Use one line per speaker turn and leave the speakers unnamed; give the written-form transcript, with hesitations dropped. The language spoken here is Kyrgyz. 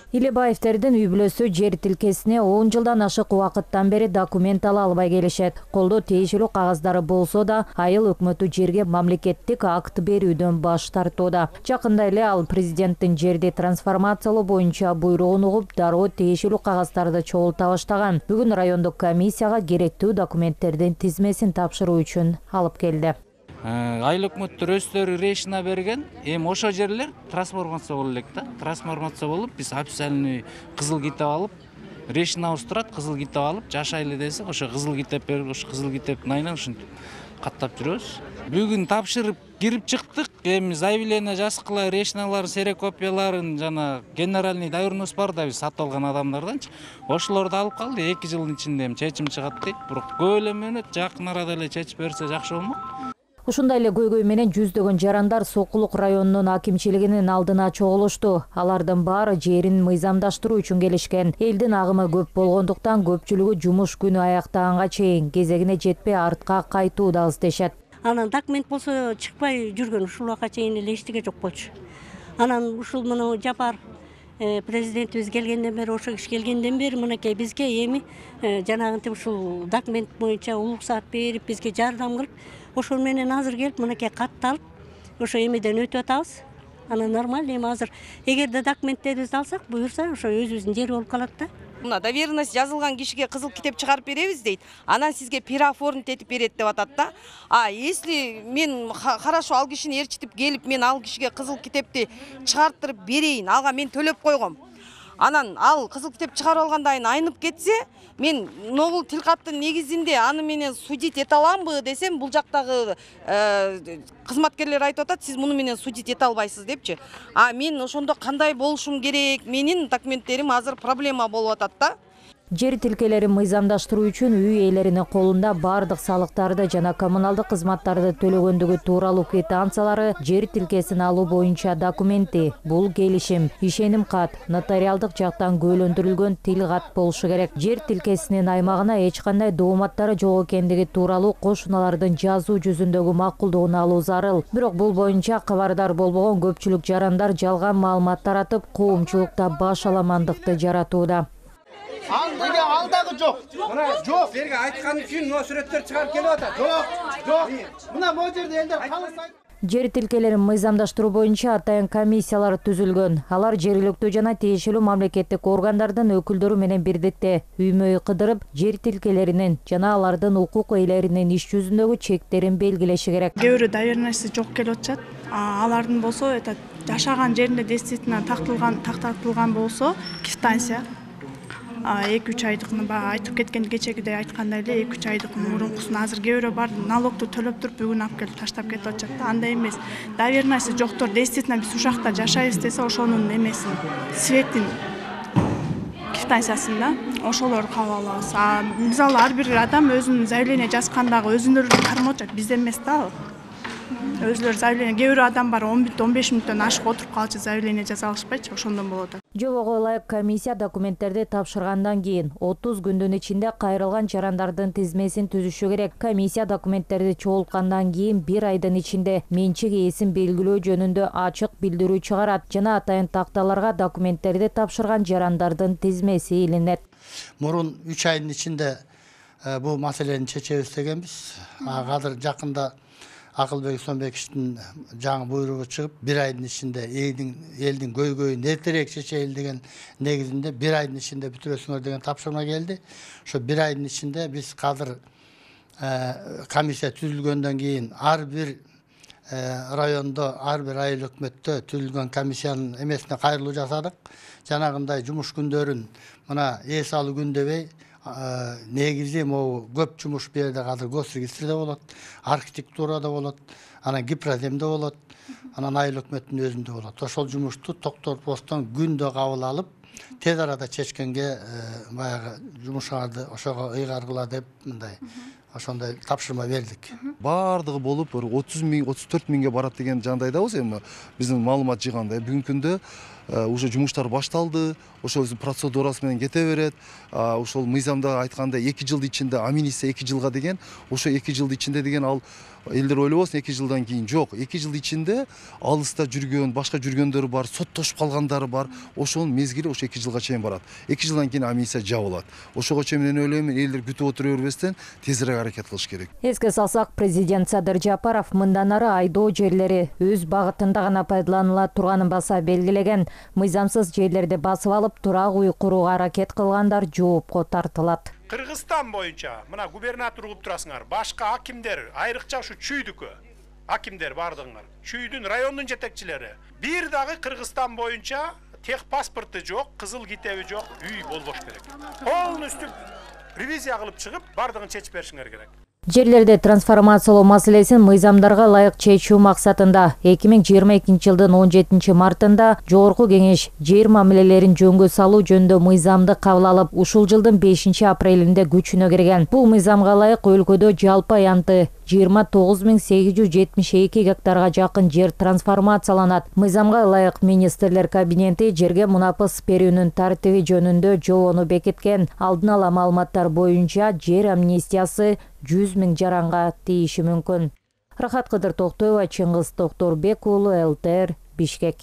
Илебаевтердин үй бүлөсү жер тилкесине 10 жылдан ашык убакыттан бери документ ала албай келишет. Колдо тиешелүү кагаздары болсо да, айыл өкмөтү жерге мамлекеттик акт берүүдөн баш тартууда. Жакында эле ал президенттин жерди трансформациялоо боюнча буйругун угуп, дароо тиешелүү кагаздарды чогулта баштаган. Бүгүн райондук комиссияга керектүү документтердин тизмесин тапшыруу үчүн алып келди.
Айыл өкмөттөр өздөрү решина берген, эми ошо жерлер трансформация боло элек да. Трансформация болуп, биз официальный кызыл китеп алып, решинабыз турат, кызыл китеп алып, жашайлы десе, ошо кызыл китеп берип, ошо кызыл китептин айынан ушинтип каттап жүрөбүз. Бүгүн тапшырып кирип чыктык. Эми заявление жазгыла, решиналарын, серокопияларын, жана генеральный доверенность бар да, биз сатып алган адамдарданчы. Ошолорду алып калды, 2 жылдын ичинде эми чечим чыгат дейт. Бирок көп эле мөөнөт, жакын арада эле чечип берсе жакшы болмок.
Ушундай эле көйгөй менен жүздөгөн жарандар Сокулук районунун акимчилигинин алдына чогулушту. Алардын баары жерин мыйзамдаштыруу үчүн келишкен. Элдин агымы көп болгондуктан көпчүлүгү жумуш күнү аяктаганга чейин кезегине жетпей артка кайтууда издешет.
Анан документ болсо чыкпай жүргөн ушул убакка чейин эле эчтеке жок болчу. Анан ушул мына Жапар президентибиз келгенден бери, ошо киши келгенден бери мынакей бизге эми жанагынтип ушул документ боюнча уруксаат берип, бизге жардам кылып, ошол менен азыр келип мынакей катты алып, ошо эмеден өтүп атабыз. Анан нормально эми азыр эгерде документтерибизди алсак, буюрса ошо өзүбүздүн жери болуп калат да.
Мына доверенность жазылган кишиге кызыл китеп чыгарып беребиз дейт. Анан сизге переоформить этип берет деп атат да. А если мен хорошо ал кишини ээрчитип келип, мен ал кишиге кызыл китепти чыгарттырып берейин, алга мен төлөп койгом. Анан ал кызыл китеп чыгарып алгандан кийин айнып кетсе, мен новул тилкаттын негизинде аны менен судить эте аламбы десем, бул жактагы кызматкерлер айтып атат, сиз муну менен судить эте албайсыз депчи. А мен ошондо кандай болушум керек? Менин документтерим азыр проблема болуп атат да.
Жер тилкелерин мыйзамдаштыруу үчүн үй ээлеринин колунда бардык салыктарды жана коммуналдык кызматтарды төлөгөндүгү тууралуу квитанциялары, жер тилкесин алуу боюнча документи, бул келишим, ишеним кат, нотариалдык жактан көйлөндүрүлгөн тил кат болушу керек. Жер тилкесинин аймагына эч кандай дооматтары жок экендиги тууралуу кошуналардын жазуу жүзүндөгү макулдугун алуу зарыл. Бирок бул боюнча кабардар болбогон көпчүлүк жарандар жалган маалымат таратып, коомчулукта баш аламандыкты жаратууда.
Алдыга алдагы жок. Мына жок. Берге айткан үчүн мына сүрөттөр чыгарып келип атат. Жок. Мына могу жерде элдер калысайт.
Жер тилкелерин мыйзамдаштыруу боюнча атайын комиссиялар түзүлгөн. Алар жергиликтүү жана тиешелүү мамлекеттик органдардын өкүлдөрү менен бирдикте үймө-үй кыдырып, жер тилкелеринин жана алардын укук ээлеринин иш жүзүндөгү чектерин белгилеши керек.
Кээ бирөө доверенности жок келип атышат. Алардын болсо жашаган жеринде действительно тактатылган болсо квитанция 2-3 айдыкны баягы айтып кеткен кечегидей айткандай эле 2-3 айдык мурункусун азыр кээ бирөө бар налогду төлөп туруп бүгүн алып келип таштап кетип атышат да. Андай эмес. Доверенности жоктор действительно биз ушакта жашайбыз десе, ошонун эмесин, светин квитанциясын да ошолорду кабыл алабыз. Мисалы ар бир адам өзүнүн заявление жазгандагы өзүнүн кармап атат, бизде эмес да ал. Өзлөр заявление, кээ бирөө адам бар 10-15 мүнөттөн ашык отуруп калчу, заявление жаза алышпайчы, ошондон болот.
Жобого ылайык комиссия документтерди тапшыргандан кийин 30 күндүн ичинде кайрылган жарандардын тизмесин түзүшү керек. Комиссия документтерди чогулткандан кийин 1 айдын ичинде менчик ээсин белгилөө жөнүндө ачык билдирүү чыгарат жана атайын такталарга документтерди тапшырган жарандардын тизмеси илинет.
Мурун 3 айдын ичинде бул маселени чечебиз дегенбиз. Азыр жакында Акылбек Сонбековичтин жаңы буйругу чыгып, 1 айдын ичинде элдин көйгөйүн эртерээк чечели деген негизинде 1 айдын ичинде бүтүрөсүңөр деген тапшырма келди. Ошо 1 айдын ичинде биз азыр комиссия түзүлгөндөн кийин ар бир райондо, ар бир айыл өкмөттө түзүлгөн комиссиянын эмесине кайрылуу жасадык. Жанагындай жумуш күндөрүн мына эс алуу күн дебей негизи могу көп жумуш бу жерде азыр госрегистрде болот, архитектурада болот, анан гипроземде болот, анан айыл өкмөттүн өзүндө болот. Ошол жумушту Токторпостон күндө кабыл алып, тез арада чечкенге баягы жумушыңарды ошого ыйгаргыла деп мындай ошондой тапшырма бердик.
Бардыгы болуп 30 миң, 34 миңге барат деген жагдайдабыз эми биздин маалымат жыйганда. Бүгүнкү күндө уже жумуштар башталды. Ошол процедурасы менен кете берет. Ошол мыйзамда айткандай 2 жылдын ичинде амнистия 2 жылга деген, ошо 2 жылдын ичинде деген ал элдер ойлобосун 2 жылдан кийин жок. 2 жылдын ичинде алыста жүргөн, башка жүргөндөр бар, соттошуп калгандары бар. Ошонун мезгили ошо 2 жылга чейин барат. 2 жылдан кийин амнистия жабылат. Ошого чейин мен ойлойм, элдер күтүп отура бербестен тезирээк аракет кылыш керек.
Эске салсак, президент Садыр Жапаров мындан ары айдоо жерлери өз багытында гана пайдаланыла турганын баса белгилеген. Мыйзамсыз жерлерди басып алып, турак үй курууга аракет кылгандар жоопко тартылат.
Кыргызстан боюнча мына губернатор угуп турасыңар, башка акимдер, айрыкча ушу чүйдүкү акимдер бардыңар. Чүйдүн райондун жетекчилери. Бир дагы Кыргызстан боюнча тех паспорты жок, кызыл китеби жок үй болбош керек. Полностью ревизия кылып чыгып, бардыгын чечип беришиңер керек.
Жерлерди трансформациялоо маселесин мыйзамдарга ылайык чечүү максатында 2022 жылдын 17 мартында Жогорку Кеңеш жер мамилелерин жөнгө салуу жөнүндө мыйзамды кабыл алып, ушул жылдын 5 апрелинде күчүнө кирген. Бул мыйзамга ылайык өлкөдө жалпы аянты 29872 гектарга жакын жер трансформацияланат. Мыйзамга ылайык министрлер кабинети жерге мунапыс берүүнүн тартиби жөнүндө жобону бекиткен. Алдын ала маалыматтар боюнча жер амнистиясы 100 000 жаранга тийиши мүмкүн. Рахат Кыдыр Токтоева, Чыңгыз Токторбек уулу, ЛТР, Бишкек.